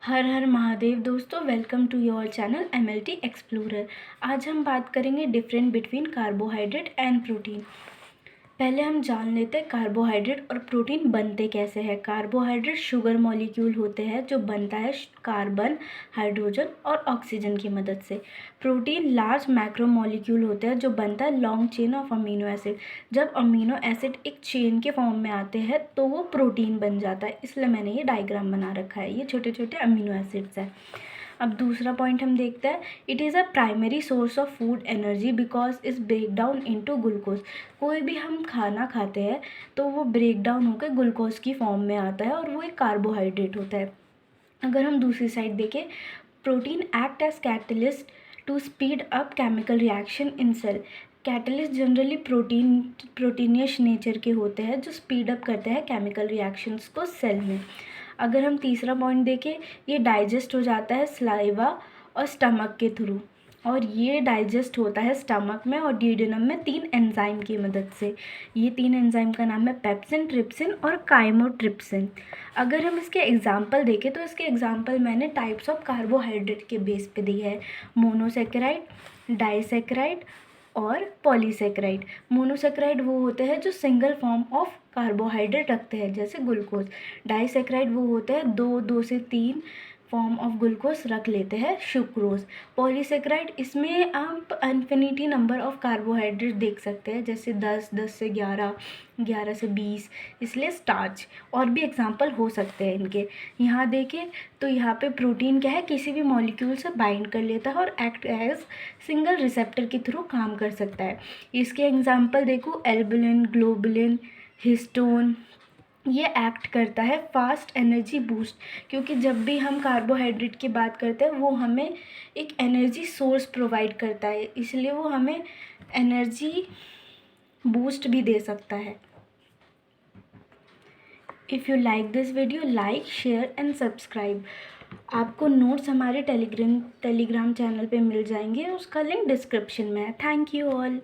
हर हर महादेव दोस्तों, welcome to your channel MLT explorer. आज हम बात करेंगे different between carbohydrate and protein. पहले हम जान लेते हैं कार्बोहाइड्रेट और प्रोटीन बनते कैसे हैं। कार्बोहाइड्रेट शुगर मॉलिक्यूल होते हैं जो बनता है कार्बन, हाइड्रोजन और ऑक्सीजन की मदद से। प्रोटीन लार्ज मैक्रो मॉलिक्यूल होते हैं जो बनता है long chain of amino acid. जब अमीनो एसिड एक चेन के फॉर्म में आते हैं तो वो प्रोटीन बन जाता है, इसलिए मैंने ये डायग्राम बना रखा है। ये छोटे छोटे अमीनो एसिड्स हैं। अब दूसरा पॉइंट हम देखते हैं, it is a primary source of food energy because is break down into glucose. कोई भी हम खाना खाते हैं तो वो ब्रेक डाउन होकर ग्लूकोज की फॉर्म में आता है और वो एक कार्बोहाइड्रेट होता है। अगर हम दूसरी साइड देखें, protein act as catalyst to speed up chemical reaction in cell. Catalyst generally proteinaceous nature के होते हैं जो स्पीड अप करते हैं केमिकल रिएक्शंस को सेल में। अगर हम तीसरा पॉइंट देखें, ये डाइजेस्ट हो जाता है स्लाइवा और स्टमक के थ्रू, और ये डाइजेस्ट होता है स्टमक में और डियोडेनम में 3 एंजाइम की मदद से। ये 3 एंजाइम का नाम है पेप्सिन, ट्रिप्सिन और काइमोट्रिप्सिन। अगर हम इसके एग्जाम्पल देखें तो इसके एग्जाम्पल मैंने टाइप्स ऑफ कार्बोहाइड्रेट के बेस पे दिए है, मोनोसेकेराइड, डाइसेकेराइड और पॉलीसेकेराइड। मोनोसेकेराइड वो होते हैं जो सिंगल फॉर्म ऑफ कार्बोहाइड्रेट रखते हैं जैसे ग्लूकोज। डाइसेकेराइड वो होते हैं दो से तीन फॉर्म ऑफ ग्लूकोज रख लेते हैं, सुक्रोज। पॉलीसेकेराइड, इसमें आप इन्फिनिटी नंबर ऑफ कार्बोहाइड्रेट देख सकते हैं जैसे 10, 10 से 11, 11 से 20, इसलिए स्टार्च। और भी एग्जाम्पल हो सकते हैं इनके। यहाँ देखें तो यहाँ पे प्रोटीन क्या है, किसी भी मॉलिक्यूल से बाइंड कर लेता है और एक्ट एज सिंगल रिसेप्टर के थ्रू काम कर सकता है। इसके एग्जाम्पल देखो, एल्बुलिन, ग्लोबुलिन, हिस्टोन। ये एक्ट करता है फास्ट एनर्जी बूस्ट, क्योंकि जब भी हम कार्बोहाइड्रेट की बात करते हैं वो हमें एक एनर्जी सोर्स प्रोवाइड करता है, इसलिए वो हमें एनर्जी बूस्ट भी दे सकता है। If you like this video, like, share and subscribe. आपको नोट्स हमारे टेलीग्राम चैनल पे मिल जाएंगे, उसका लिंक डिस्क्रिप्शन में है। Thank you all.